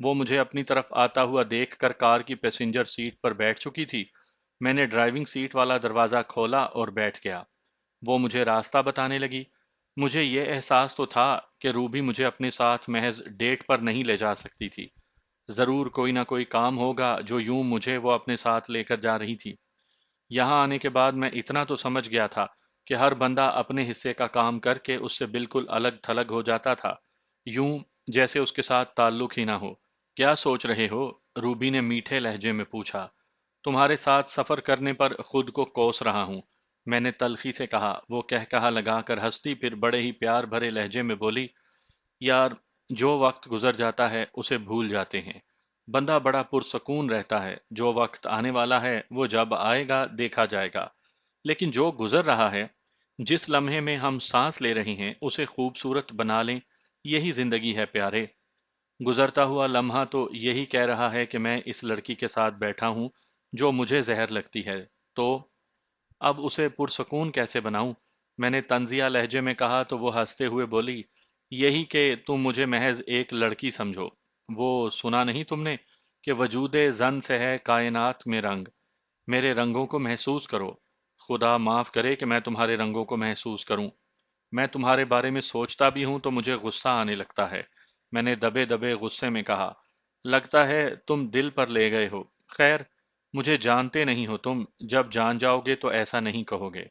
وہ مجھے اپنی طرف آتا ہوا دیکھ کر کار کی پیسنجر سیٹ پر بیٹھ چکی تھی۔ میں نے ڈرائیونگ سیٹ والا دروازہ کھولا اور بیٹھ گیا۔ وہ مجھے راستہ بتانے لگی۔ مجھے یہ احساس تو تھا کہ روبی مجھے اپنے ساتھ محض ڈیٹ پر نہیں لے جا سکتی تھی۔ ضرور کوئی نہ کوئی کام ہوگا جو یوں مجھے وہ اپنے ساتھ لے کر جا رہی تھی۔ یہاں آنے کے بعد میں اتنا تو سمجھ گیا تھا کہ ہر بندہ اپنے حصے کا کام کر کے اس سے بالکل الگ تھلگ ہو جاتا تھا، یوں جیسے اس کے ساتھ تعلق ہی نہ ہو۔ کیا سوچ رہے ہو؟ روبی نے میٹھے لہجے میں پوچھا۔ تمہارے ساتھ سفر کرنے پر خود کو کوس رہا ہوں، میں نے تلخی سے کہا۔ وہ کہا لگا کر ہنستی، پھر بڑے ہی پیار بھرے لہجے میں بولی، یار، جو وقت گزر جاتا ہے اسے بھول جاتے ہیں۔ بندہ بڑا پرسکون رہتا ہے۔ جو وقت آنے والا ہے وہ جب آئے گا دیکھا جائے گا، لیکن جو گزر رہا ہے، جس لمحے میں ہم سانس لے رہے ہیں، اسے خوبصورت بنا لیں، یہی زندگی ہے پیارے۔ گزرتا ہوا لمحہ تو یہی کہہ رہا ہے کہ میں اس لڑکی کے ساتھ بیٹھا ہوں جو مجھے زہر لگتی ہے، تو اب اسے پرسکون کیسے بناؤں؟ میں نے طنزیہ لہجے میں کہا تو وہ ہنستے ہوئے بولی، یہی کہ تم مجھے محض ایک لڑکی سمجھو۔ وہ سنا نہیں تم نے کہ وجود زن سے ہے کائنات میں رنگ؟ میرے رنگوں کو محسوس کرو۔ خدا معاف کرے کہ میں تمہارے رنگوں کو محسوس کروں۔ میں تمہارے بارے میں سوچتا بھی ہوں تو مجھے غصہ آنے لگتا ہے، میں نے دبے دبے غصے میں کہا۔ لگتا ہے تم دل پر لے گئے ہو۔ خیر، مجھے جانتے نہیں ہو تم، جب جان جاؤ گے تو ایسا نہیں کہو گے۔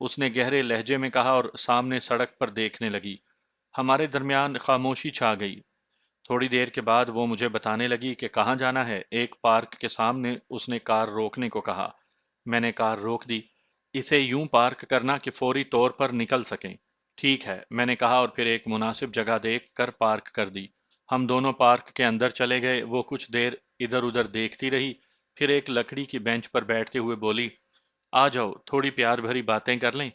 اس نے گہرے لہجے میں کہا اور سامنے سڑک پر دیکھنے لگی۔ ہمارے درمیان خاموشی چھا گئی۔ تھوڑی دیر کے بعد وہ مجھے بتانے لگی کہ کہاں جانا ہے۔ ایک پارک کے سامنے اس نے کار روکنے کو کہا۔ میں نے کار روک دی۔ اسے یوں پارک کرنا کہ فوری طور پر نکل سکیں۔ ٹھیک ہے، میں نے کہا اور پھر ایک مناسب جگہ دیکھ کر پارک کر دی۔ ہم دونوں پارک کے اندر چلے گئے۔ وہ کچھ دیر ادھر ادھر دیکھتی رہی، پھر ایک لکڑی کی بینچ پر بیٹھتے ہوئے بولی، آ جاؤ تھوڑی پیار بھری باتیں کر لیں۔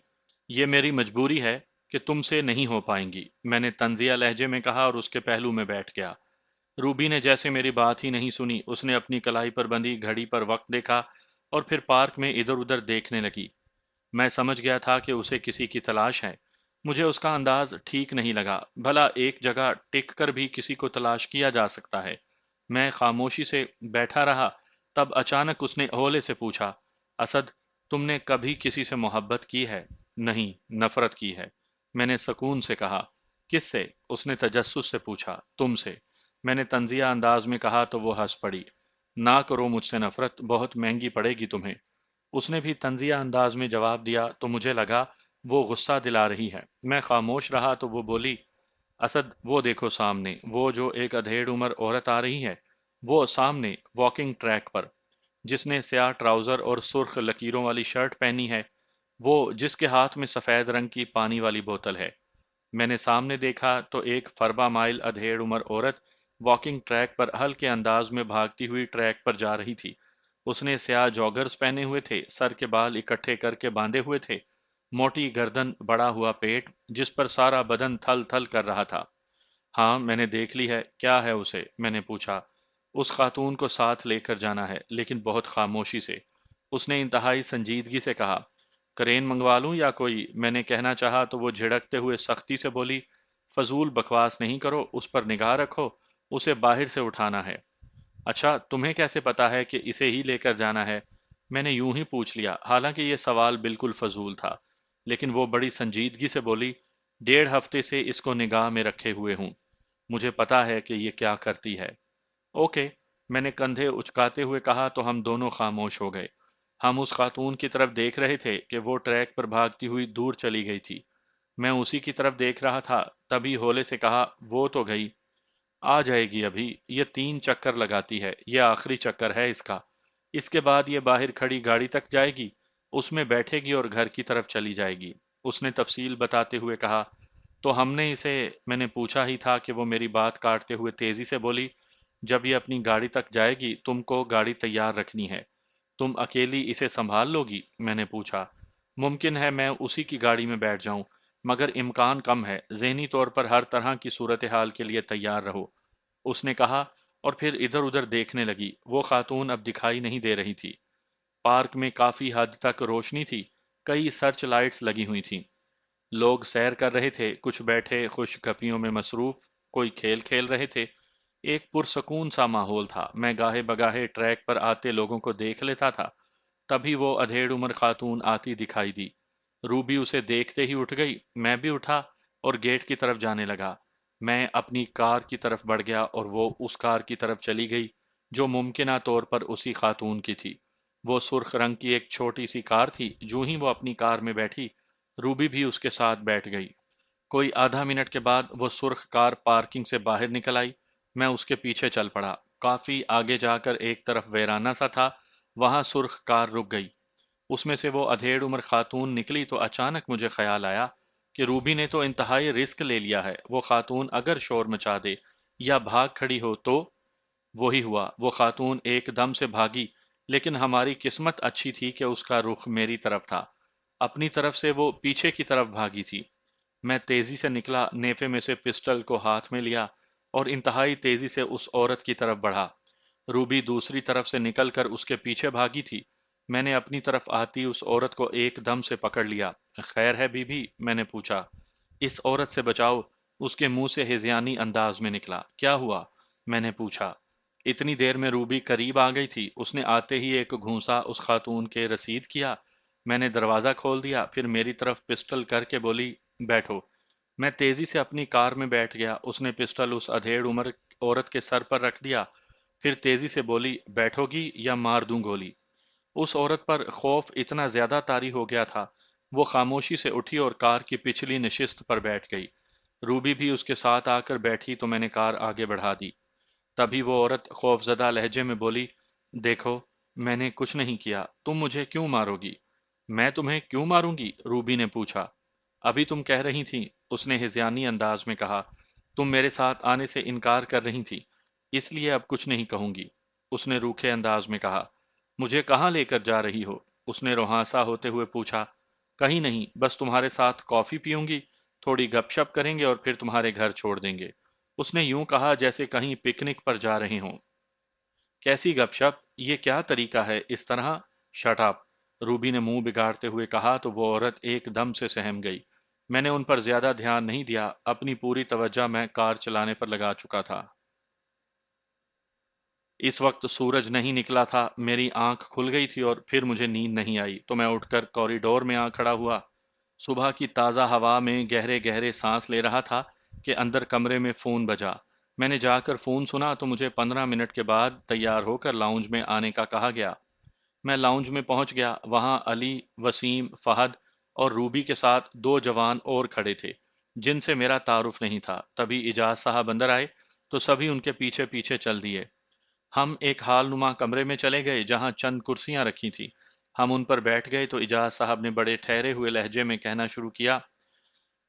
یہ میری مجبوری ہے کہ تم سے نہیں ہو پائیں گی، میں نے طنزیہ لہجے میں کہا اور اس کے پہلو میں بیٹھ گیا۔ روبی نے جیسے میری بات ہی نہیں سنی، اس نے اپنی کلائی پر بندھی گھڑی پر وقت دیکھا اور پھر پارک میں ادھر ادھر دیکھنے لگی۔ میں سمجھ گیا تھا کہ اسے کسی کی تلاش ہے۔ مجھے اس کا انداز ٹھیک نہیں لگا۔ بھلا ایک جگہ ٹک کر بھی کسی کو تلاش کیا جا سکتا ہے۔ میں خاموشی سے بیٹھا رہا، تب اچانک اس نے ہولے سے پوچھا، اسد، تم نے کبھی کسی سے محبت کی ہے؟ نہیں، نفرت کی ہے، میں نے سکون سے کہا۔ کس سے؟ اس نے تجسس سے پوچھا۔ تم سے، میں نے طنزیہ انداز میں کہا تو وہ ہنس پڑی۔ نہ کرو مجھ سے نفرت، بہت مہنگی پڑے گی تمہیں۔ اس نے بھی طنزیہ انداز میں جواب دیا تو مجھے لگا وہ غصہ دلا رہی ہے۔ میں خاموش رہا تو وہ بولی، اسد، وہ دیکھو سامنے، وہ جو ایک ادھیڑ عمر عورت آ رہی ہے، وہ سامنے واکنگ ٹریک پر، جس نے سیاہ ٹراؤزر اور سرخ لکیروں والی شرٹ پہنی ہے، وہ جس کے ہاتھ میں سفید رنگ کی پانی والی بوتل ہے۔ میں نے سامنے دیکھا تو ایک فربا مائل ادھیڑ عمر عورت واکنگ ٹریک پر ہلکے انداز میں بھاگتی ہوئی ٹریک پر جا رہی تھی۔ اس نے سیاہ جاگرز پہنے ہوئے تھے، سر کے بال اکٹھے کر کے باندھے ہوئے تھے، موٹی گردن، بڑا ہوا پیٹ جس پر سارا بدن تھل تھل کر رہا تھا۔ ہاں، میں نے دیکھ لی ہے۔ کیا ہے اسے؟ میں نے پوچھا۔ اس خاتون کو ساتھ لے کر جانا ہے، لیکن بہت خاموشی سے۔ اس نے انتہائی سنجیدگی سے کہا۔ کرین منگوا لوں یا کوئی؟ میں نے کہنا چاہا تو وہ جھڑکتے ہوئے سختی سے بولی، فضول بکواس نہیں کرو، اس پر نگاہ رکھو، اسے باہر سے اٹھانا ہے۔ اچھا، تمہیں کیسے پتا ہے کہ اسے ہی لے کر جانا ہے؟ میں نے یوں ہی پوچھ لیا، حالانکہ یہ سوال بالکل فضول تھا، لیکن وہ بڑی سنجیدگی سے بولی، 1.5 ہفتے سے اس کو نگاہ میں رکھے ہوئے ہوں، مجھے پتا ہے کہ یہ کیا کرتی ہے۔ اوکے، میں نے کندھے اچکاتے ہوئے کہا تو ہم دونوں خاموش ہو گئے۔ ہم اس خاتون کی طرف دیکھ رہے تھے کہ وہ ٹریک پر بھاگتی ہوئی دور چلی گئی تھی۔ میں اسی کی طرف دیکھ رہا تھا، تبھی ہولے سے کہا، وہ تو گئی، آ جائے گی ابھی، یہ 3 چکر لگاتی ہے، یہ آخری چکر ہے اس کا، اس کے بعد یہ باہر کھڑی گاڑی تک جائے گی، اس میں بیٹھے گی اور گھر کی طرف چلی جائے گی۔ اس نے تفصیل بتاتے ہوئے کہا، تو ہم نے اسے، میں نے پوچھا ہی تھا کہ وہ میری بات کاٹتے ہوئے تیزی سے بولی، جب یہ اپنی گاڑی تک جائے گی تم کو گاڑی تیار رکھنی ہے۔ تم اکیلی اسے سنبھال لو گی؟ میں نے پوچھا۔ ممکن ہے میں اسی کی گاڑی میں بیٹھ جاؤں، مگر امکان کم ہے، ذہنی طور پر ہر طرح کی صورتحال کے لیے تیار رہو، اس نے کہا اور پھر ادھر ادھر دیکھنے لگی۔ وہ خاتون اب دکھائی نہیں دے رہی تھی۔ پارک میں کافی حد تک روشنی تھی، کئی سرچ لائٹس لگی ہوئی تھیں، لوگ سیر کر رہے تھے، کچھ بیٹھے خوش گپیوں میں مصروف، کوئی کھیل کھیل رہے تھے۔ ایک پرسکون سا ماحول تھا۔ میں گاہے بگاہے ٹریک پر آتے لوگوں کو دیکھ لیتا تھا۔ تبھی وہ ادھیڑ عمر خاتون آتی دکھائی دی۔ روبی اسے دیکھتے ہی اٹھ گئی۔ میں بھی اٹھا اور گیٹ کی طرف جانے لگا۔ میں اپنی کار کی طرف بڑھ گیا اور وہ اس کار کی طرف چلی گئی جو ممکنہ طور پر اسی خاتون کی تھی۔ وہ سرخ رنگ کی ایک چھوٹی سی کار تھی۔ جو ہی وہ اپنی کار میں بیٹھی، روبی بھی اس کے ساتھ بیٹھ گئی۔ کوئی آدھا منٹ کے بعد وہ سرخ کار پارکنگ سے باہر نکل آئی۔ میں اس کے پیچھے چل پڑا۔ کافی آگے جا کر ایک طرف ویرانہ سا تھا، وہاں سرخ کار رک گئی۔ اس میں سے وہ ادھیڑ عمر خاتون نکلی تو اچانک مجھے خیال آیا کہ روبی نے تو انتہائی رسک لے لیا ہے۔ وہ خاتون اگر شور مچا دے یا بھاگ کھڑی ہو تو؟ وہی ہوا، وہ خاتون ایک دم سے بھاگی، لیکن ہماری قسمت اچھی تھی کہ اس کا رخ میری طرف تھا۔ اپنی طرف سے وہ پیچھے کی طرف بھاگی تھی۔ میں تیزی سے نکلا، نیفے میں سے پسٹل کو ہاتھ میں لیا اور انتہائی تیزی سے اس عورت کی طرف بڑھا۔ روبی دوسری طرف سے نکل کر اس کے پیچھے بھاگی تھی۔ میں نے اپنی طرف آتی اس عورت کو ایک دم سے پکڑ لیا۔ خیر ہے بی بی؟ میں نے پوچھا۔ اس عورت سے بچاؤ، اس کے منہ سے ہذیانی انداز میں نکلا۔ کیا ہوا؟ میں نے پوچھا۔ اتنی دیر میں روبی قریب آ گئی تھی۔ اس نے آتے ہی ایک گھونسا اس خاتون کے رسید کیا۔ میں نے دروازہ کھول دیا، پھر میری طرف پسٹل کر کے بولی، بیٹھو۔ میں تیزی سے اپنی کار میں بیٹھ گیا۔ اس نے پسٹل اس ادھیڑ عمر عورت کے سر پر رکھ دیا، پھر تیزی سے بولی، بیٹھو گی یا مار دوں گولی؟ اس عورت پر خوف اتنا زیادہ طاری ہو گیا تھا، وہ خاموشی سے اٹھی اور کار کی پچھلی نشست پر بیٹھ گئی۔ روبی بھی اس کے ساتھ آ کر بیٹھی تو میں نے کار آگے بڑھا دی۔ تبھی وہ عورت خوفزدہ لہجے میں بولی، دیکھو، میں نے کچھ نہیں کیا، تم مجھے کیوں مارو گی؟ میں تمہیں کیوں ماروں گی؟ روبی نے پوچھا۔ ابھی تم کہہ رہی تھی، اس نے ہذیانی انداز میں کہا، تم میرے ساتھ آنے سے انکار کر رہی تھی، اس لیے اب کچھ نہیں کہوں گی۔ اس نے روکھے انداز میں کہا، مجھے کہاں لے کر جا رہی ہو؟ اس نے روہاسا ہوتے ہوئے پوچھا۔ کہیں نہیں، بس تمہارے ساتھ کافی پیوں گی، تھوڑی گپ شپ کریں گے اور پھر تمہارے گھر چھوڑ دیں گے۔ اس نے یوں کہا جیسے کہیں پکنک پر جا رہے ہوں۔ کیسی گپ شپ؟ یہ کیا طریقہ ہے اس طرح؟ Shut up! روبی نے منہ بگاڑتے ہوئے کہا تو وہ عورت ایک دم سے سہم گئی۔ میں نے ان پر زیادہ دھیان نہیں دیا، اپنی پوری توجہ میں کار چلانے پر لگا چکا تھا۔ اس وقت سورج نہیں نکلا تھا، میری آنکھ کھل گئی تھی اور پھر مجھے نیند نہیں آئی تو میں اٹھ کر کوریڈور میں آ کھڑا ہوا۔ صبح کی تازہ ہوا میں گہرے گہرے سانس لے رہا تھا کہ اندر کمرے میں فون بجا۔ میں نے جا کر فون سنا تو مجھے 15 منٹ کے بعد تیار ہو کر لاؤنج میں آنے کا کہا گیا۔ میں لاؤنج میں پہنچ گیا، وہاں علی، وسیم، فہد اور روبی کے ساتھ دو جوان اور کھڑے تھے جن سے میرا تعارف نہیں تھا۔ تبھی اجاز صاحب اندر آئے تو سبھی ان کے پیچھے پیچھے چل دیے۔ ہم ایک حال نما کمرے میں چلے گئے جہاں چند کرسیاں رکھی تھیں۔ ہم ان پر بیٹھ گئے تو اجاز صاحب نے بڑے ٹھہرے ہوئے لہجے میں کہنا شروع کیا،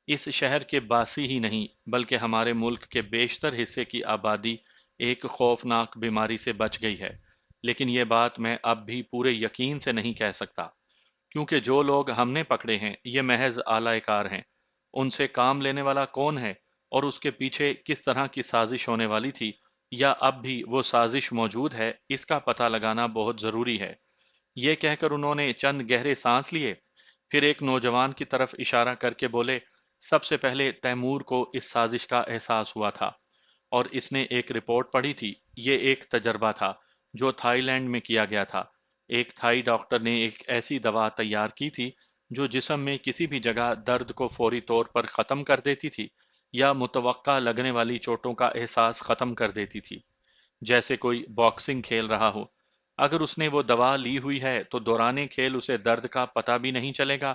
اس شہر کے باسی ہی نہیں بلکہ ہمارے ملک کے بیشتر حصے کی آبادی ایک خوفناک بیماری سے بچ گئی ہے، لیکن یہ بات میں اب بھی پورے یقین سے نہیں کہہ سکتا، کیونکہ جو لوگ ہم نے پکڑے ہیں یہ محض اعلی کار ہیں۔ ان سے کام لینے والا کون ہے اور اس کے پیچھے کس طرح کی سازش ہونے والی تھی، یا اب بھی وہ سازش موجود ہے، اس کا پتہ لگانا بہت ضروری ہے۔ یہ کہہ کر انہوں نے چند گہرے سانس لیے، پھر ایک نوجوان کی طرف اشارہ کر کے بولے، سب سے پہلے تیمور کو اس سازش کا احساس ہوا تھا اور اس نے ایک رپورٹ پڑھی تھی۔ یہ ایک تجربہ تھا جو تھائی لینڈ میں کیا گیا تھا۔ ایک تھائی ڈاکٹر نے ایک ایسی دوا تیار کی تھی جو جسم میں کسی بھی جگہ درد کو فوری طور پر ختم کر دیتی تھی یا متوقع لگنے والی چوٹوں کا احساس ختم کر دیتی تھی، جیسے کوئی باکسنگ کھیل رہا ہو۔ اگر اس نے وہ دوا لی ہوئی ہے تو دوران کھیل اسے درد کا پتہ بھی نہیں چلے گا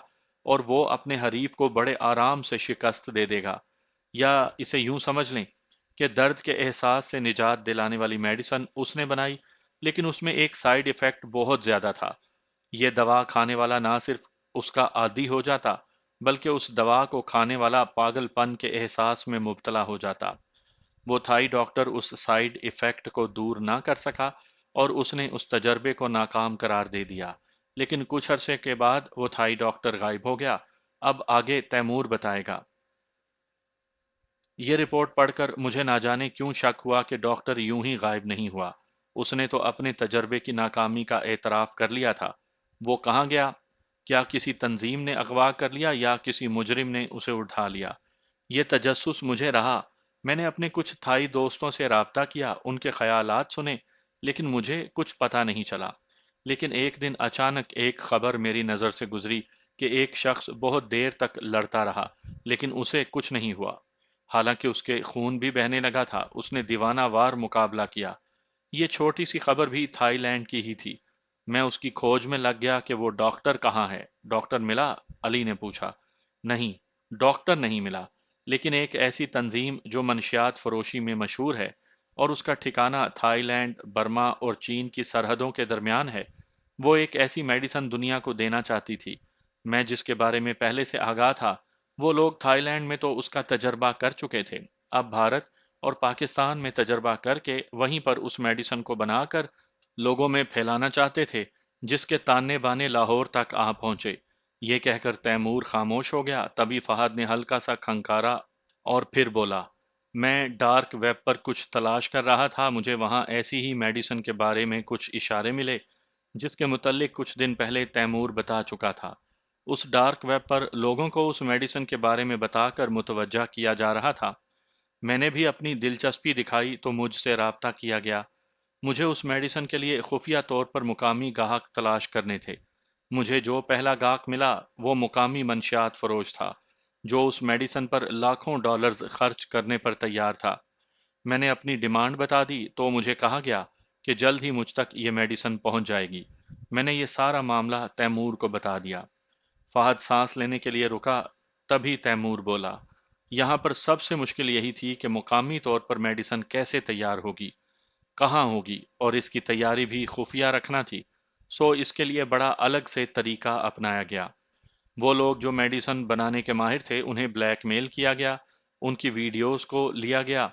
اور وہ اپنے حریف کو بڑے آرام سے شکست دے دے گا۔ یا اسے یوں سمجھ لیں کہ درد کے احساس سے نجات دلانے والی میڈیسن اس نے بنائی، لیکن اس میں ایک سائیڈ ایفیکٹ بہت زیادہ تھا۔ یہ دوا کھانے والا نہ صرف اس کا عادی ہو جاتا بلکہ اس دوا کو کھانے والا پاگل پن کے احساس میں مبتلا ہو جاتا۔ وہ تھائی ڈاکٹر اس سائیڈ ایفیکٹ کو دور نہ کر سکا اور اس نے اس تجربے کو ناکام قرار دے دیا، لیکن کچھ عرصے کے بعد وہ تھائی ڈاکٹر غائب ہو گیا۔ اب آگے تیمور بتائے گا۔ یہ رپورٹ پڑھ کر مجھے نہ جانے کیوں شک ہوا کہ ڈاکٹر یوں ہی غائب نہیں ہوا۔ اس نے تو اپنے تجربے کی ناکامی کا اعتراف کر لیا تھا۔ وہ کہاں گیا؟ کیا کسی تنظیم نے اغوا کر لیا یا کسی مجرم نے اسے اٹھا لیا؟ یہ تجسس مجھے رہا، میں نے اپنے کچھ تھائی دوستوں سے رابطہ کیا، ان کے خیالات سنے، لیکن مجھے کچھ پتہ نہیں چلا۔ لیکن ایک دن اچانک ایک خبر میری نظر سے گزری کہ ایک شخص بہت دیر تک لڑتا رہا لیکن اسے کچھ نہیں ہوا، حالانکہ اس کے خون بھی بہنے لگا تھا۔ اس نے دیوانہ وار مقابلہ کیا۔ یہ چھوٹی سی خبر بھی تھائی لینڈ کی ہی تھی۔ میں اس کی کھوج میں لگ گیا کہ وہ ڈاکٹر کہاں ہے۔ ڈاکٹر ملا؟ علی نے پوچھا۔ نہیں، ڈاکٹر نہیں ملا، لیکن ایک ایسی تنظیم جو منشیات فروشی میں مشہور ہے اور اس کا ٹھکانہ تھائی لینڈ، برما اور چین کی سرحدوں کے درمیان ہے، وہ ایک ایسی میڈیسن دنیا کو دینا چاہتی تھی۔ میں جس کے بارے میں پہلے سے آگاہ تھا، وہ لوگ تھائی لینڈ میں تو اس کا تجربہ کر چکے تھے، اب بھارت اور پاکستان میں تجربہ کر کے وہیں پر اس میڈیسن کو بنا کر لوگوں میں پھیلانا چاہتے تھے، جس کے تانے بانے لاہور تک آ پہنچے۔ یہ کہہ کر تیمور خاموش ہو گیا۔ تبھی فہد نے ہلکا سا کھنکارا اور پھر بولا، میں ڈارک ویب پر کچھ تلاش کر رہا تھا، مجھے وہاں ایسی ہی میڈیسن کے بارے میں کچھ اشارے ملے جس کے متعلق کچھ دن پہلے تیمور بتا چکا تھا۔ اس ڈارک ویب پر لوگوں کو اس میڈیسن کے بارے میں بتا کر متوجہ کیا جا رہا تھا۔ میں نے بھی اپنی دلچسپی دکھائی تو مجھ سے رابطہ کیا گیا۔ مجھے اس میڈیسن کے لیے خفیہ طور پر مقامی گاہک تلاش کرنے تھے۔ مجھے جو پہلا گاہک ملا وہ مقامی منشیات فروش تھا، جو اس میڈیسن پر لاکھوں ڈالرز خرچ کرنے پر تیار تھا۔ میں نے اپنی ڈیمانڈ بتا دی تو مجھے کہا گیا کہ جلد ہی مجھ تک یہ میڈیسن پہنچ جائے گی۔ میں نے یہ سارا معاملہ تیمور کو بتا دیا۔ فہد سانس لینے کے لیے رکا، تبھی تیمور بولا، یہاں پر سب سے مشکل یہی تھی کہ مقامی طور پر میڈیسن کیسے تیار ہوگی، کہاں ہوگی، اور اس کی تیاری بھی خفیہ رکھنا تھی۔ سو اس کے لیے بڑا الگ سے طریقہ اپنایا گیا۔ وہ لوگ جو میڈیسن بنانے کے ماہر تھے انہیں بلیک میل کیا گیا، ان کی ویڈیوز کو لیا گیا،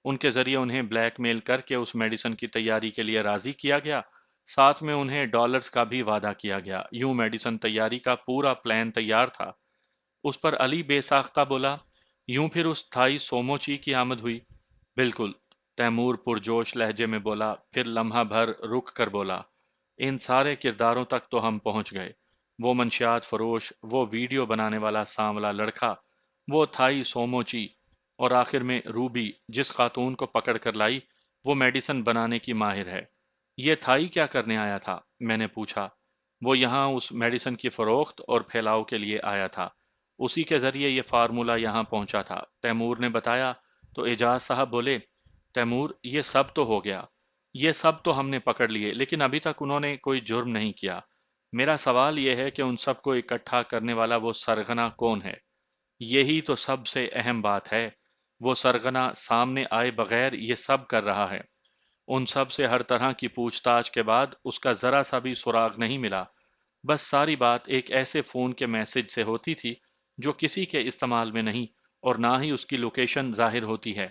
ان کے ذریعے انہیں بلیک میل کر کے اس میڈیسن کی تیاری کے لیے راضی کیا گیا، ساتھ میں انہیں ڈالرز کا بھی وعدہ کیا گیا۔ یوں میڈیسن تیاری کا پورا پلان تیار تھا۔ اس پر علی بے ساختہ بولا، یوں پھر اس تھائی سوموچی کی آمد ہوئی؟ بالکل، تیمور پرجوش لہجے میں بولا، پھر لمحہ بھر رک کر بولا، ان سارے کرداروں تک تو ہم پہنچ گئے۔ وہ منشیات فروش، وہ ویڈیو بنانے والا سانولا لڑکا، وہ تھائی سوموچی، اور آخر میں روبی جس خاتون کو پکڑ کر لائی، وہ میڈیسن بنانے کی ماہر ہے۔ یہ تھائی کیا کرنے آیا تھا؟ میں نے پوچھا۔ وہ یہاں اس میڈیسن کی فروخت اور پھیلاؤ کے لیے آیا تھا، اسی کے ذریعے یہ فارمولا یہاں پہنچا تھا، تیمور نے بتایا۔ تو اعجاز صاحب بولے، تیمور یہ سب تو ہو گیا، یہ سب تو ہم نے پکڑ لیے، لیکن ابھی تک انہوں نے کوئی جرم نہیں کیا۔ میرا سوال یہ ہے کہ ان سب کو اکٹھا کرنے والا وہ سرغنہ کون ہے؟ یہی تو سب سے اہم بات ہے۔ وہ سرغنہ سامنے آئے بغیر یہ سب کر رہا ہے۔ ان سب سے ہر طرح کی پوچھ تاچھ کے بعد اس کا ذرا سا بھی سراغ نہیں ملا۔ بس ساری بات ایک ایسے فون کے میسج سے ہوتی تھی جو کسی کے استعمال میں نہیں، اور نہ ہی اس کی لوکیشن ظاہر ہوتی ہے۔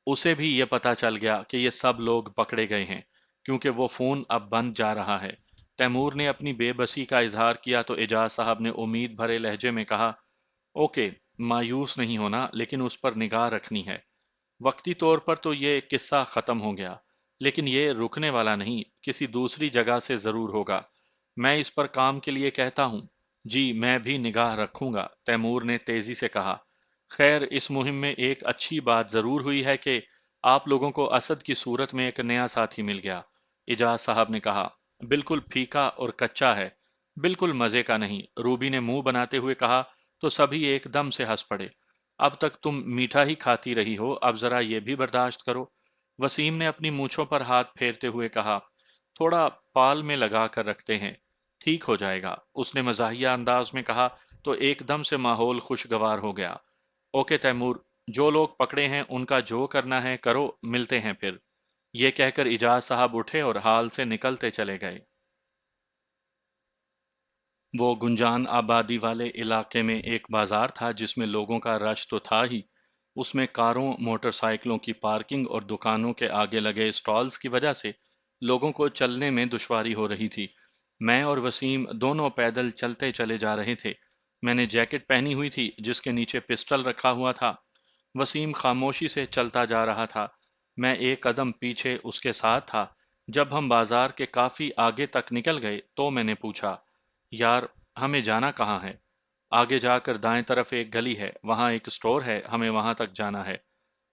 اسے بھی یہ پتا چل گیا کہ یہ سب لوگ پکڑے گئے ہیں، کیونکہ وہ فون اب بند جا رہا ہے۔ تیمور نے اپنی بے بسی کا اظہار کیا تو اعجاز صاحب نے امید بھرے لہجے میں کہا، اوکے، مایوس نہیں ہونا، لیکن اس پر نگاہ رکھنی ہے۔ وقتی طور پر تو یہ قصہ ختم ہو گیا، لیکن یہ رکنے والا نہیں، کسی دوسری جگہ سے ضرور ہوگا۔ میں اس پر کام کے لیے کہتا ہوں۔ جی میں بھی نگاہ رکھوں گا، تیمور نے تیزی سے کہا۔ خیر اس مہم میں ایک اچھی بات ضرور ہوئی ہے کہ آپ لوگوں کو اسد کی صورت میں ایک نیا ساتھی مل گیا، اعجاز صاحب نے کہا۔ بالکل پھیکا اور کچا ہے، بالکل مزے کا نہیں، روبی نے منہ بناتے ہوئے کہا تو سبھی ایک دم سے ہنس پڑے۔ اب تک تم میٹھا ہی کھاتی رہی ہو، اب ذرا یہ بھی برداشت کرو، وسیم نے اپنی مونچھوں پر ہاتھ پھیرتے ہوئے کہا۔ تھوڑا پال میں لگا کر رکھتے ہیں، ٹھیک ہو جائے گا، اس نے مزاحیہ انداز میں کہا تو ایک دم سے ماحول خوشگوار ہو گیا۔ اوکے تیمور، جو لوگ پکڑے ہیں ان کا جو کرنا ہے کرو، ملتے ہیں پھر۔ یہ کہہ کر اعجاز صاحب اٹھے اور حال سے نکلتے چلے گئے۔ وہ گنجان آبادی والے علاقے میں ایک بازار تھا جس میں لوگوں کا رش تو تھا ہی، اس میں کاروں، موٹر سائیکلوں کی پارکنگ اور دکانوں کے آگے لگے اسٹالز کی وجہ سے لوگوں کو چلنے میں دشواری ہو رہی تھی۔ میں اور وسیم دونوں پیدل چلتے چلے جا رہے تھے۔ میں نے جیکٹ پہنی ہوئی تھی جس کے نیچے پسٹل رکھا ہوا تھا۔ وسیم خاموشی سے چلتا جا رہا تھا، میں ایک قدم پیچھے اس کے ساتھ تھا۔ جب ہم بازار کے کافی آگے تک نکل گئے تو میں نے پوچھا، یار ہمیں جانا کہاں ہے؟ آگے جا کر دائیں طرف ایک گلی ہے، وہاں ایک سٹور ہے، ہمیں وہاں تک جانا ہے۔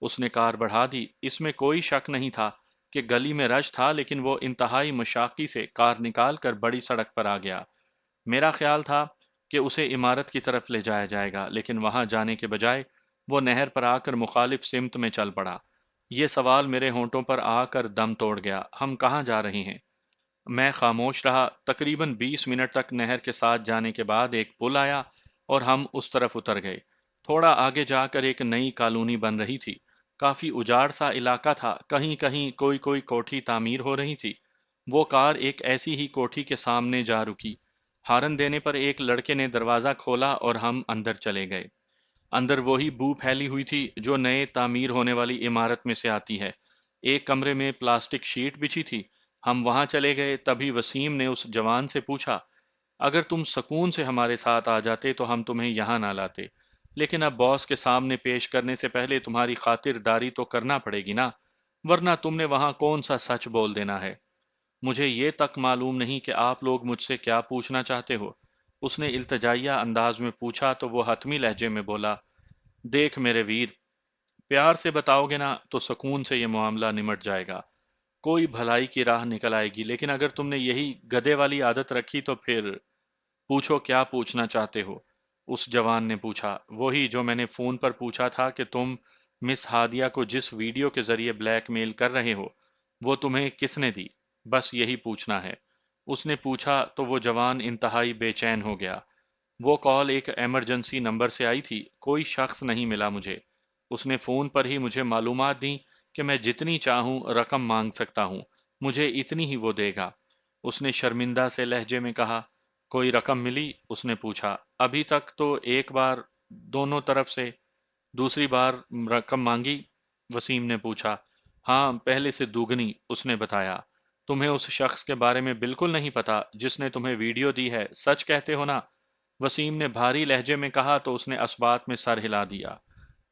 اس نے کار بڑھا دی۔ اس میں کوئی شک نہیں تھا کہ گلی میں رش تھا، لیکن وہ انتہائی مشاقی سے کار نکال کر بڑی سڑک پر آ گیا۔ میرا خیال تھا کہ اسے عمارت کی طرف لے جایا جائے گا، لیکن وہاں جانے کے بجائے وہ نہر پر آ کر مخالف سمت میں چل پڑا۔ یہ سوال میرے ہونٹوں پر آ کر دم توڑ گیا۔ ہم کہاں جا رہے ہیں؟ میں خاموش رہا۔ تقریباً 20 منٹ تک نہر کے ساتھ جانے کے بعد ایک پل آیا اور ہم اس طرف اتر گئے۔ تھوڑا آگے جا کر ایک نئی کالونی بن رہی تھی۔ کافی اجاڑ سا علاقہ تھا، کہیں کہیں کوئی کوئی کوٹھی تعمیر ہو رہی تھی۔ وہ کار ایک ایسی ہی کوٹھی کے سامنے جا رکی۔ ہارن دینے پر ایک لڑکے نے دروازہ کھولا اور ہم اندر چلے گئے۔ اندر وہی بو پھیلی ہوئی تھی جو نئے تعمیر ہونے والی عمارت میں سے آتی ہے۔ ایک کمرے میں پلاسٹک شیٹ بچھی تھی۔ ہم وہاں چلے گئے، تبھی وسیم نے اس جوان سے پوچھا، اگر تم سکون سے ہمارے ساتھ آ جاتے تو ہم تمہیں یہاں نہ لاتے، لیکن اب باس کے سامنے پیش کرنے سے پہلے تمہاری خاطر داری تو کرنا پڑے گی نا، ورنہ تم نے وہاں کون سا سچ بول دینا ہے؟ مجھے یہ تک معلوم نہیں کہ آپ لوگ مجھ سے کیا پوچھنا چاہتے ہو، اس نے التجائیہ انداز میں پوچھا تو وہ حتمی لہجے میں بولا، دیکھ میرے ویر، پیار سے بتاؤ گے نا تو سکون سے یہ معاملہ نمٹ جائے گا، کوئی بھلائی کی راہ نکل آئے گی، لیکن اگر تم نے یہی گدے والی عادت رکھی تو پھر پوچھو کیا پوچھنا چاہتے ہو؟ اس جوان نے پوچھا، وہی جو میں نے فون پر پوچھا تھا کہ تم مس ہادیہ کو جس ویڈیو کے ذریعے بلیک میل کر رہے ہو وہ تمہیں کس نے دی؟ بس یہی پوچھنا ہے۔ اس نے پوچھا تو وہ جوان انتہائی بے چین ہو گیا۔ وہ کال ایک ایمرجنسی نمبر سے آئی تھی، کوئی شخص نہیں ملا مجھے۔ اس نے فون پر ہی مجھے معلومات دیں کہ میں جتنی چاہوں رقم مانگ سکتا ہوں، مجھے اتنی ہی وہ دے گا۔ اس نے شرمندہ سے لہجے میں کہا، کوئی رقم ملی؟ اس نے پوچھا۔ ابھی تک تو ایک بار دونوں طرف سے، دوسری بار رقم مانگی؟ وسیم نے پوچھا۔ ہاں، پہلے سے دوگنی، اس نے بتایا۔ تمہیں اس شخص کے بارے میں بالکل نہیں پتا جس نے تمہیں ویڈیو دی ہے، سچ کہتے ہو نا؟ وسیم نے بھاری لہجے میں کہا تو اس نے اسبات میں سر ہلا دیا۔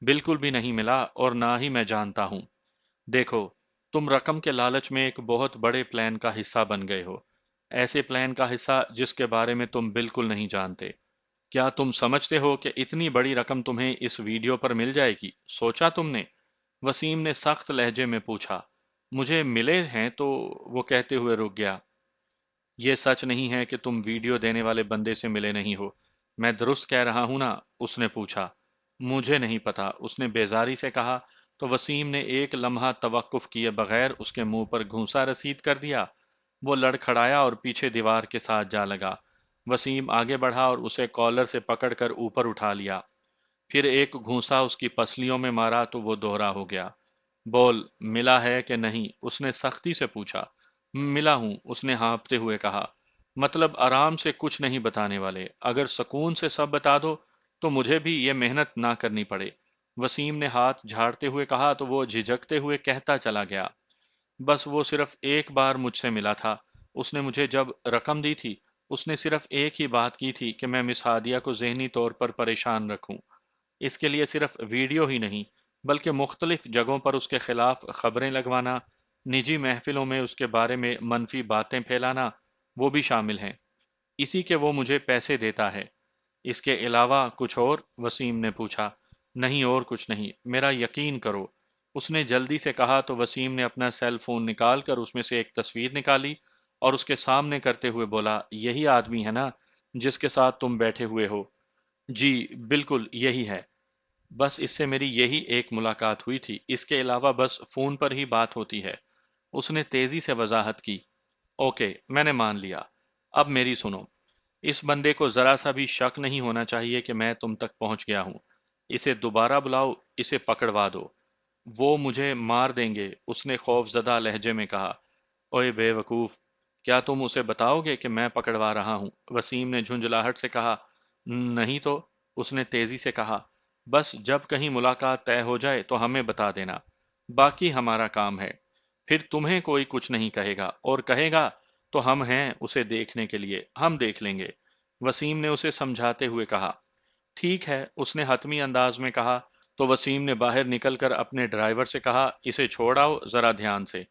بالکل بھی نہیں ملا اور نہ ہی میں جانتا ہوں۔ دیکھو، تم رقم کے لالچ میں ایک بہت بڑے پلان کا حصہ بن گئے ہو، ایسے پلان کا حصہ جس کے بارے میں تم بالکل نہیں جانتے۔ کیا تم سمجھتے ہو کہ اتنی بڑی رقم تمہیں اس ویڈیو پر مل جائے گی؟ سوچا تم نے؟ وسیم نے سخت لہجے میں پوچھا۔ مجھے ملے ہیں تو، وہ کہتے ہوئے رک گیا۔ یہ سچ نہیں ہے کہ تم ویڈیو دینے والے بندے سے ملے نہیں ہو؟ میں درست کہہ رہا ہوں نا؟ اس نے پوچھا۔ مجھے نہیں پتا، اس نے بیزاری سے کہا تو وسیم نے ایک لمحہ توقف کیے بغیر اس کے منہ پر گھونسا رسید کر دیا۔ وہ لڑکھڑایا اور پیچھے دیوار کے ساتھ جا لگا۔ وسیم آگے بڑھا اور اسے کالر سے پکڑ کر اوپر اٹھا لیا۔ پھر ایک گھونسا اس کی پسلیوں میں مارا تو وہ دوہرا ہو گیا۔ بول، ملا ہے کہ نہیں؟ اس نے سختی سے پوچھا۔ ملا ہوں، اس نے ہانپتے ہوئے کہا۔ مطلب آرام سے کچھ نہیں بتانے والے؟ اگر سکون سے سب بتا دو تو مجھے بھی یہ محنت نہ کرنی پڑے۔ وسیم نے ہاتھ جھاڑتے ہوئے کہا تو وہ جھجکتے ہوئے کہتا چلا گیا، بس وہ صرف ایک بار مجھ سے ملا تھا۔ اس نے مجھے جب رقم دی تھی، اس نے صرف ایک ہی بات کی تھی کہ میں مس ہادیہ کو ذہنی طور پر پریشان رکھوں۔ اس کے لیے صرف ویڈیو ہی نہیں، بلکہ مختلف جگہوں پر اس کے خلاف خبریں لگوانا، نجی محفلوں میں اس کے بارے میں منفی باتیں پھیلانا، وہ بھی شامل ہیں۔ اسی کے وہ مجھے پیسے دیتا ہے۔ اس کے علاوہ کچھ اور؟ وسیم نے پوچھا۔ نہیں، اور کچھ نہیں، میرا یقین کرو، اس نے جلدی سے کہا تو وسیم نے اپنا سیل فون نکال کر اس میں سے ایک تصویر نکالی اور اس کے سامنے کرتے ہوئے بولا، یہی آدمی ہے نا جس کے ساتھ تم بیٹھے ہوئے ہو؟ جی بالکل یہی ہے، بس اس سے میری یہی ایک ملاقات ہوئی تھی، اس کے علاوہ بس فون پر ہی بات ہوتی ہے، اس نے تیزی سے وضاحت کی۔ اوکے، میں نے مان لیا۔ اب میری سنو، اس بندے کو ذرا سا بھی شک نہیں ہونا چاہیے کہ میں تم تک پہنچ گیا ہوں۔ اسے دوبارہ بلاؤ، اسے پکڑوا دو، وہ مجھے مار دیں گے، اس نے خوف زدہ لہجے میں کہا۔ اوئے بے وقوف، کیا تم اسے بتاؤ گے کہ میں پکڑوا رہا ہوں؟ وسیم نے جھنجھلاہٹ سے کہا۔ نہیں تو، اس نے تیزی سے کہا، بس جب کہیں ملاقات طے ہو جائے تو ہمیں بتا دینا، باقی ہمارا کام ہے۔ پھر تمہیں کوئی کچھ نہیں کہے گا، اور کہے گا تو ہم ہیں اسے دیکھنے کے لیے، ہم دیکھ لیں گے۔ وسیم نے اسے سمجھاتے ہوئے کہا۔ ٹھیک ہے، اس نے حتمی انداز میں کہا تو وسیم نے باہر نکل کر اپنے ڈرائیور سے کہا، اسے چھوڑ آؤ ذرا دھیان سے۔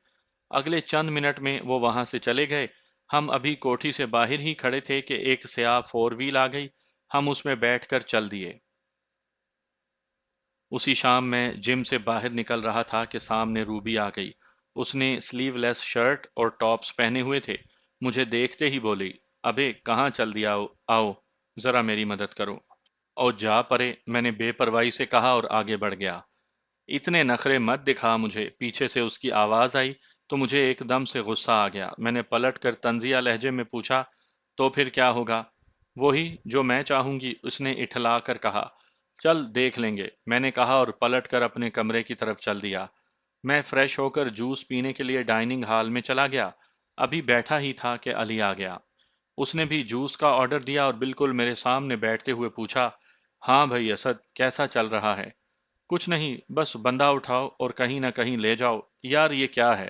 اگلے چند منٹ میں وہ وہاں سے چلے گئے۔ ہم ابھی کوٹھی سے باہر ہی کھڑے تھے کہ ایک سیاہ فور ویل آ گئی، ہم اس میں بیٹھ کر چل دیے۔ اسی شام میں جم سے باہر نکل رہا تھا کہ سامنے روبی آ گئی۔ اس نے سلیو لیس شرٹ اور ٹاپس پہنے ہوئے تھے۔ مجھے دیکھتے ہی بولی، ابے کہاں چل دیا ہو؟ آؤ ذرا میری مدد کرو۔ اور جا پرے، میں نے بے پرواہی سے کہا اور آگے بڑھ گیا۔ اتنے نخرے مت دکھا مجھے، پیچھے سے اس کی آواز آئی تو مجھے ایک دم سے غصہ آ گیا۔ میں نے پلٹ کر طنزیہ لہجے میں پوچھا، تو پھر کیا ہوگا؟ وہی جو میں چاہوں گی، اس نے اٹھلا کر کہا۔ چل دیکھ لیں گے، میں نے کہا اور پلٹ کر اپنے کمرے کی طرف چل دیا۔ میں فریش ہو کر جوس پینے کے لیے ڈائننگ ہال میں چلا گیا۔ ابھی بیٹھا ہی تھا کہ علی آ گیا۔ اس نے بھی جوس کا آرڈر دیا اور بالکل میرے سامنے بیٹھتے ہوئے پوچھا، ہاں بھائی اسد، کیسا چل رہا ہے؟ کچھ نہیں، بس بندہ اٹھاؤ اور کہیں نہ کہیں لے جاؤ۔ یار یہ کیا ہے؟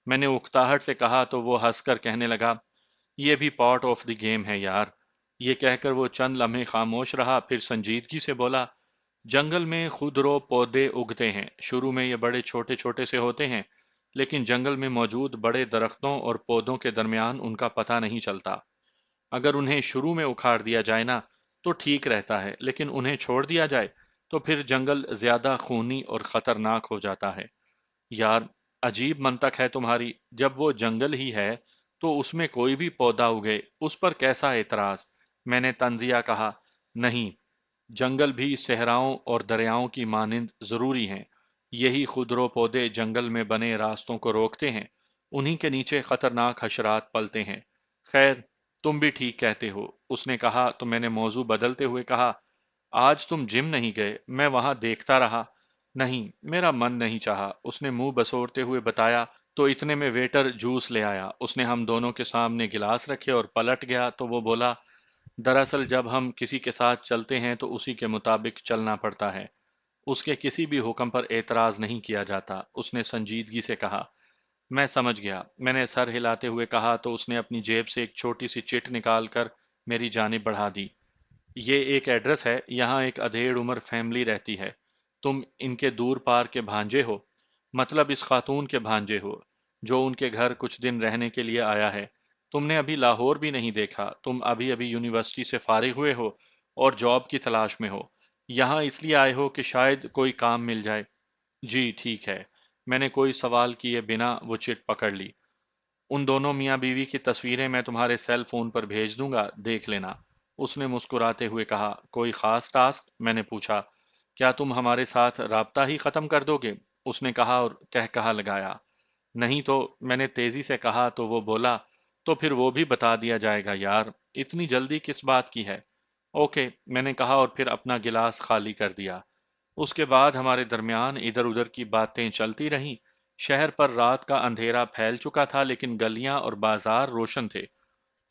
میں نے اکتاہٹ سے کہا تو وہ ہنس کر کہنے لگا، یہ بھی پارٹ آف دی گیم ہے یار۔ یہ کہہ کر وہ چند لمحے خاموش رہا، پھر سنجیدگی سے بولا، جنگل میں خودرو پودے اگتے ہیں۔ شروع میں یہ بڑے چھوٹے چھوٹے سے ہوتے ہیں، لیکن جنگل میں موجود بڑے درختوں اور پودوں کے درمیان ان کا پتہ نہیں چلتا۔ اگر انہیں شروع میں اکھاڑ دیا جائے نا تو ٹھیک رہتا ہے، لیکن انہیں چھوڑ دیا جائے تو پھر جنگل زیادہ خونی اور خطرناک ہو جاتا ہے۔ یار عجیب منطق ہے تمہاری، جب وہ جنگل ہی ہے تو اس میں کوئی بھی پودا اگے، اس پر کیسا اعتراض؟ میں نے طنزیہ کہا، نہیں، جنگل بھی صحراؤں اور دریاؤں کی مانند ضروری ہیں۔ یہی خودرو پودے جنگل میں بنے راستوں کو روکتے ہیں، انہی کے نیچے خطرناک حشرات پلتے ہیں۔ خیر، تم بھی ٹھیک کہتے ہو، اس نے کہا تو میں نے موضوع بدلتے ہوئے کہا، آج تم جم نہیں گئے؟ میں وہاں دیکھتا رہا۔ نہیں، میرا من نہیں چاہا، اس نے منہ بسورتے ہوئے بتایا۔ تو اتنے میں ویٹر جوس لے آیا۔ اس نے ہم دونوں کے سامنے گلاس رکھے اور پلٹ گیا تو وہ بولا، دراصل جب ہم کسی کے ساتھ چلتے ہیں تو اسی کے مطابق چلنا پڑتا ہے، اس کے کسی بھی حکم پر اعتراض نہیں کیا جاتا۔ اس نے سنجیدگی سے کہا، میں سمجھ گیا۔ میں نے سر ہلاتے ہوئے کہا تو اس نے اپنی جیب سے ایک چھوٹی سی چٹ نکال کر میری جانب بڑھا دی۔ یہ ایک ایڈریس ہے، یہاں ایک ادھیڑ عمر فیملی رہتی ہے۔ تم ان کے دور پار کے بھانجے ہو؟ مطلب اس خاتون کے بھانجے ہو جو ان کے گھر کچھ دن رہنے کے لیے آیا ہے۔ تم نے ابھی لاہور بھی نہیں دیکھا، تم ابھی ابھی یونیورسٹی سے فارغ ہوئے ہو اور جاب کی تلاش میں ہو۔ یہاں اس لیے آئے ہو کہ شاید کوئی کام مل جائے۔ جی ٹھیک ہے۔ میں نے کوئی سوال کیے بنا وہ چٹ پکڑ لی۔ ان دونوں میاں بیوی کی تصویریں میں تمہارے سیل فون پر بھیج دوں گا، دیکھ لینا۔ اس نے مسکراتے ہوئے کہا، کوئی خاص ٹاسک؟ میں نے پوچھا، کیا تم ہمارے ساتھ رابطہ ہی ختم کر دو گے؟ اس نے کہا اور کہا لگایا، نہیں تو۔ میں نے تیزی سے کہا تو وہ بولا، تو پھر وہ بھی بتا دیا جائے گا یار، اتنی جلدی کس بات کی ہے؟ اوکے، میں نے کہا اور پھر اپنا گلاس خالی کر دیا۔ اس کے بعد ہمارے درمیان ادھر ادھر کی باتیں چلتی رہیں۔ شہر پر رات کا اندھیرا پھیل چکا تھا لیکن گلیاں اور بازار روشن تھے۔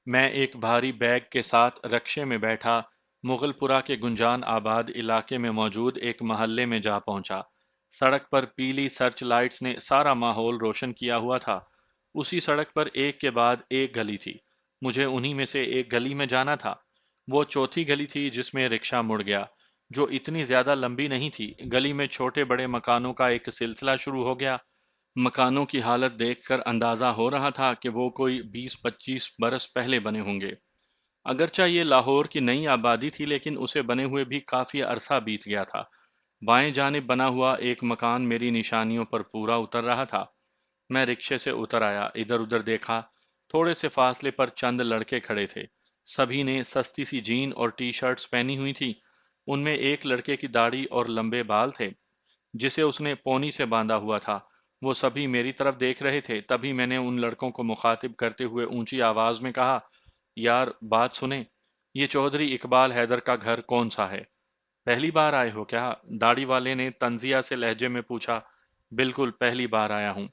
میں ایک بھاری بیگ کے ساتھ رکشے میں بیٹھا مغل پورہ کے گنجان آباد علاقے میں موجود ایک محلے میں جا پہنچا۔ سڑک پر پیلی سرچ لائٹس نے سارا ماحول روشن کیا ہوا تھا۔ اسی سڑک پر ایک کے بعد ایک گلی تھی۔ مجھے انہی میں سے ایک گلی میں جانا تھا۔ وہ چوتھی گلی تھی جس میں رکشہ مڑ گیا، جو اتنی زیادہ لمبی نہیں تھی۔ گلی میں چھوٹے بڑے مکانوں کا ایک سلسلہ شروع ہو گیا۔ مکانوں کی حالت دیکھ کر اندازہ ہو رہا تھا کہ وہ کوئی 20-25 برس پہلے بنے ہوں گے۔ اگرچہ یہ لاہور کی نئی آبادی تھی لیکن اسے بنے ہوئے بھی کافی عرصہ بیت گیا تھا۔ بائیں جانب بنا ہوا ایک مکان میری نشانیوں پر پورا اتر رہا تھا۔ میں رکشے سے اتر آیا، ادھر ادھر دیکھا۔ تھوڑے سے فاصلے پر چند لڑکے کھڑے تھے۔ سبھی نے سستی سی جین اور ٹی شرٹس پہنی ہوئی تھی۔ ان میں ایک لڑکے کی داڑھی اور لمبے بال تھے جسے اس نے پونی سے باندھا ہوا تھا۔ وہ سبھی میری طرف دیکھ رہے تھے۔ تبھی میں نے ان لڑکوں کو مخاطب کرتے ہوئے اونچی آواز میں کہا، یار بات سنیں، یہ چودھری اقبال حیدر کا گھر کون سا ہے؟ پہلی بار آئے ہو کیا؟ داڑھی والے نے طنزیہ سے لہجے میں پوچھا۔ بالکل پہلی بار آیا ہوں،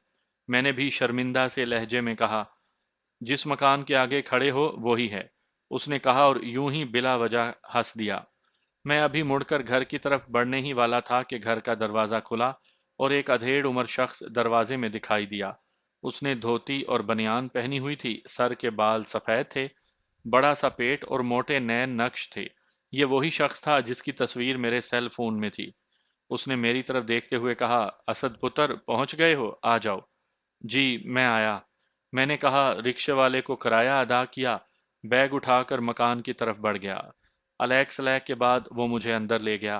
میں نے بھی شرمندہ سے لہجے میں کہا۔ جس مکان کے آگے کھڑے ہو وہی ہے، اس نے کہا اور یوں ہی بلا وجہ ہنس دیا۔ میں ابھی مڑ کر گھر کی طرف بڑھنے ہی والا تھا کہ گھر کا دروازہ کھلا اور ایک ادھیڑ عمر شخص دروازے میں دکھائی دیا۔ اس نے دھوتی اور بنیان پہنی ہوئی تھی، سر کے بال سفید تھے، بڑا سا پیٹ اور موٹے نین نقش تھے۔ یہ وہی شخص تھا جس کی تصویر میرے سیل فون میں تھی۔ اس نے میری طرف دیکھتے ہوئے کہا، اسد پتر پہنچ گئے ہو، آ جاؤ۔ جی میں آیا، میں نے کہا۔ رکشے والے کو کرایہ ادا کیا، بیگ اٹھا کر مکان کی طرف بڑھ گیا۔ الیک سلیک کے بعد وہ مجھے اندر لے گیا۔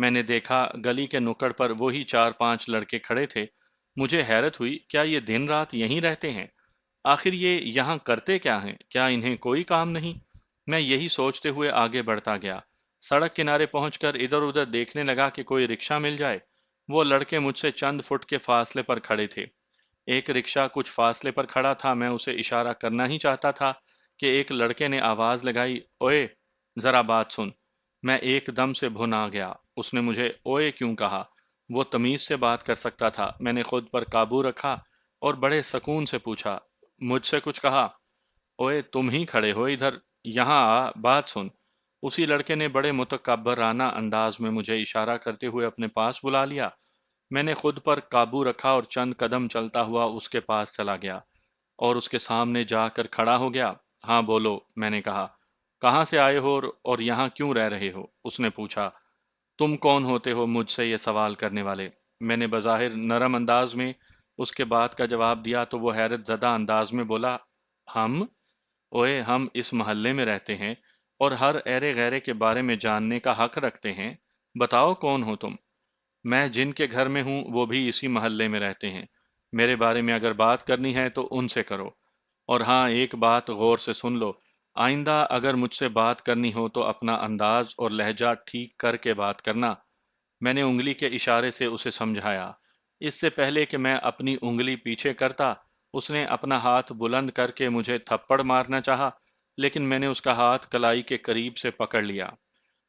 میں نے دیکھا گلی کے نکڑ پر وہی 4-5 لڑکے کھڑے تھے۔ مجھے حیرت ہوئی، کیا یہ دن رات یہیں رہتے ہیں؟ آخر یہ یہاں کرتے کیا ہیں؟ کیا انہیں کوئی کام نہیں؟ میں یہی سوچتے ہوئے آگے بڑھتا گیا۔ سڑک کنارے پہنچ کر ادھر ادھر دیکھنے لگا کہ کوئی رکشہ مل جائے۔ وہ لڑکے مجھ سے چند فٹ کے فاصلے پر کھڑے تھے۔ ایک رکشہ کچھ فاصلے پر کھڑا تھا، میں اسے اشارہ کرنا ہی چاہتا تھا کہ ایک لڑکے نے آواز لگائی، اوئے ذرا بات سن۔ میں ایک دم سے بھنا گیا۔ اس نے مجھے اوئے کیوں کہا؟ وہ تمیز سے بات کر سکتا تھا۔ میں نے خود پر قابو رکھا اور بڑے سکون سے پوچھا، مجھ سے کچھ کہا؟ اوئے تم ہی کھڑے ہو ادھر، یہاں آ، بات سن۔ اسی لڑکے نے بڑے متکبرانہ انداز میں مجھے اشارہ کرتے ہوئے اپنے پاس بلا لیا۔ میں نے خود پر قابو رکھا اور چند قدم چلتا ہوا اس کے پاس چلا گیا اور اس کے سامنے جا کر کھڑا ہو گیا۔ ہاں بولو، میں نے کہا۔ کہاں سے آئے ہو اور یہاں کیوں رہ رہے ہو؟ اس نے پوچھا۔ تم کون ہوتے ہو مجھ سے یہ سوال کرنے والے؟ میں نے بظاہر نرم انداز میں اس کے بات کا جواب دیا تو وہ حیرت زدہ انداز میں بولا، ہم؟ اوئے ہم اس محلے میں رہتے ہیں اور ہر ایرے غیرے کے بارے میں جاننے کا حق رکھتے ہیں۔ بتاؤ کون ہو تم؟ میں جن کے گھر میں ہوں وہ بھی اسی محلے میں رہتے ہیں۔ میرے بارے میں اگر بات کرنی ہے تو ان سے کرو۔ اور ہاں ایک بات غور سے سن لو، آئندہ اگر مجھ سے بات کرنی ہو تو اپنا انداز اور لہجہ ٹھیک کر کے بات کرنا۔ میں نے انگلی کے اشارے سے اسے سمجھایا۔ اس سے پہلے کہ میں اپنی انگلی پیچھے کرتا، اس نے اپنا ہاتھ بلند کر کے مجھے تھپڑ مارنا چاہا، لیکن میں نے اس کا ہاتھ کلائی کے قریب سے پکڑ لیا۔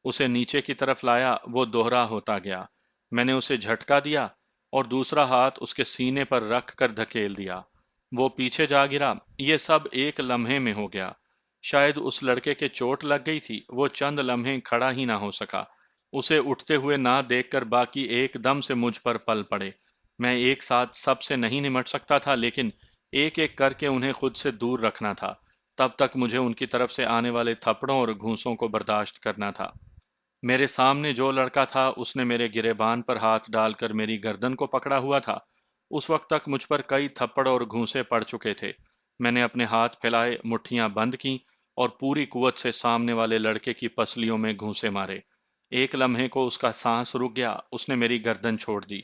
اسے نیچے کی طرف لایا، وہ دوہرا ہوتا گیا۔ میں نے اسے جھٹکا دیا اور دوسرا ہاتھ اس کے سینے پر رکھ کر دھکیل دیا۔ وہ پیچھے جا گرا۔ یہ سب ایک لمحے میں ہو گیا۔ شاید اس لڑکے کے چوٹ لگ گئی تھی، وہ چند لمحے کھڑا ہی نہ ہو سکا۔ اسے اٹھتے ہوئے نہ دیکھ کر باقی ایک دم سے مجھ پر پل پڑے۔ میں ایک ساتھ سب سے نہیں نمٹ سکتا تھا، لیکن ایک ایک کر کے انہیں خود سے دور رکھنا تھا۔ تب تک مجھے ان کی طرف سے آنے والے تھپڑوں اور گھونسوں کو برداشت کرنا تھا۔ میرے سامنے جو لڑکا تھا اس نے میرے گریبان پر ہاتھ ڈال کر میری گردن کو پکڑا ہوا تھا۔ اس وقت تک مجھ پر کئی تھپڑ اور گھونسے پڑ چکے تھے۔ میں نے اپنے ہاتھ پھیلائے، مٹھیاں بند کیں اور پوری قوت سے سامنے والے لڑکے کی پسلیوں میں گھونسے مارے۔ ایک لمحے کو اس کا سانس رک گیا، اس نے میری گردن چھوڑ دی۔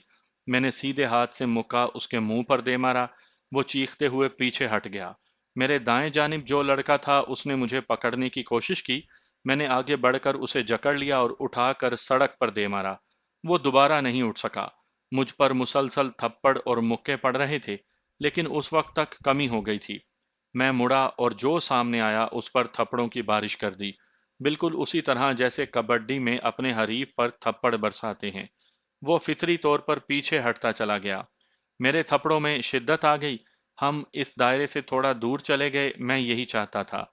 میں نے سیدھے ہاتھ سے مکہ اس کے منہ پر دے مارا، وہ چیختے ہوئے پیچھے ہٹ گیا۔ میرے دائیں جانب جو لڑکا تھا اس نے مجھے پکڑنے کی کوشش کی، میں نے آگے بڑھ کر اسے جکڑ لیا اور اٹھا کر سڑک پر دے مارا۔ وہ دوبارہ نہیں اٹھ سکا۔ مجھ پر مسلسل تھپڑ اور مکے پڑ رہے تھے، لیکن اس وقت تک کمی ہو گئی تھی۔ میں مڑا اور جو سامنے آیا اس پر تھپڑوں کی بارش کر دی، بالکل اسی طرح جیسے کبڈی میں اپنے حریف پر تھپڑ برساتے ہیں۔ وہ فطری طور پر پیچھے ہٹتا چلا گیا۔ میرے تھپڑوں میں شدت آ گئی۔ ہم اس دائرے سے تھوڑا دور چلے گئے، میں یہی چاہتا تھا۔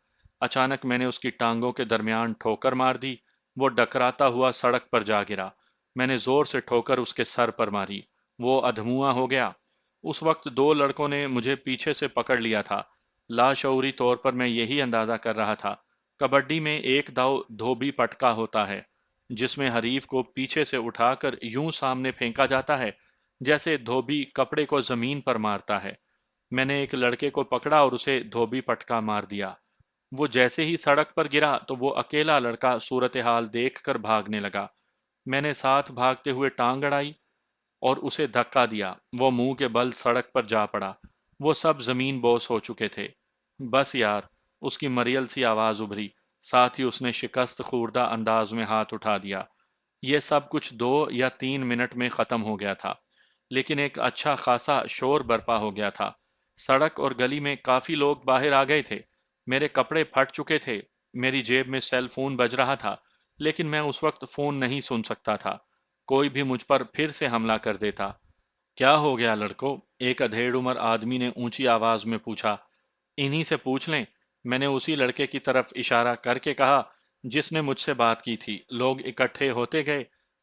اچانک میں نے اس کی ٹانگوں کے درمیان ٹھوکر مار دی۔ وہ ڈکراتا ہوا سڑک پر جا گرا۔ میں نے زور سے ٹھوکر اس کے سر پر ماری۔ وہ ادھموا ہو گیا۔ اس وقت دو لڑکوں نے مجھے پیچھے سے پکڑ لیا تھا۔ لاشعوری طور پر میں یہی اندازہ کر رہا تھا۔ کبڈی میں ایک داؤ دھوبی پٹکا ہوتا ہے، جس میں حریف کو پیچھے سے اٹھا کر یوں سامنے پھینکا جاتا ہے جیسے دھوبی کپڑے کو زمین پر مارتا ہے۔ میں نے ایک لڑکے کو پکڑا اور اسے دھوبی پٹکا مار دیا۔ وہ جیسے ہی سڑک پر گرا تو وہ اکیلا لڑکا صورتحال دیکھ کر بھاگنے لگا۔ میں نے ساتھ بھاگتے ہوئے ٹانگ اڑائی اور اسے دھکا دیا۔ وہ منہ کے بل سڑک پر جا پڑا۔ وہ سب زمین بوس ہو چکے تھے۔ بس یار، اس کی مریل سی آواز ابھری، ساتھ ہی اس نے شکست خوردہ انداز میں ہاتھ اٹھا دیا۔ یہ سب کچھ 2 یا 3 منٹ میں ختم ہو گیا تھا، لیکن ایک اچھا خاصا شور برپا ہو گیا تھا۔ سڑک اور گلی میں کافی لوگ باہر آ گئے تھے۔ میرے کپڑے پھٹ چکے تھے۔ میری جیب میں سیل فون بج رہا تھا، لیکن میں اس وقت فون نہیں سن سکتا تھا۔ کوئی بھی مجھ پر پھر سے حملہ کر دیتا۔ کیا ہو گیا لڑکو؟ ایک ادھیڑ عمر آدمی نے اونچی آواز میں پوچھا۔ انہی سے پوچھ لیں، میں نے اسی لڑکے کی طرف اشارہ کر کے کہا جس نے مجھ سے بات کی تھی۔ لوگ اکٹھے ہوتے گئے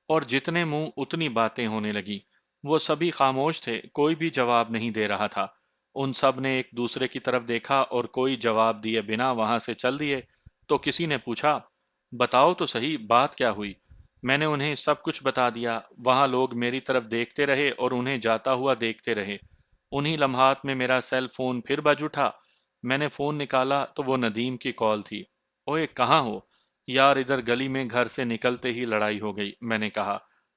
اور جتنے منہ اتنی باتیں ہونے لگی۔ وہ سبھی خاموش تھے، کوئی بھی جواب نہیں دے رہا تھا۔ ان سب نے ایک دوسرے کی طرف دیکھا اور کوئی جواب دیے بنا وہاں سے چل دیے۔ تو کسی نے پوچھا، بتاؤ تو صحیح بات کیا ہوئی؟ میں نے انہیں سب کچھ بتا دیا۔ وہاں لوگ میری طرف دیکھتے رہے اور انہیں جاتا ہوا دیکھتے رہے۔ انہی لمحات میں میرا سیل فون پھر بج اٹھا۔ میں نے فون نکالا تو وہ ندیم کی کال تھی۔ اوئے کہاں ہو؟ یار ادھر گلی میں گھر سے نکلتے ہی لڑائی ہو گئی، میں نے کہا۔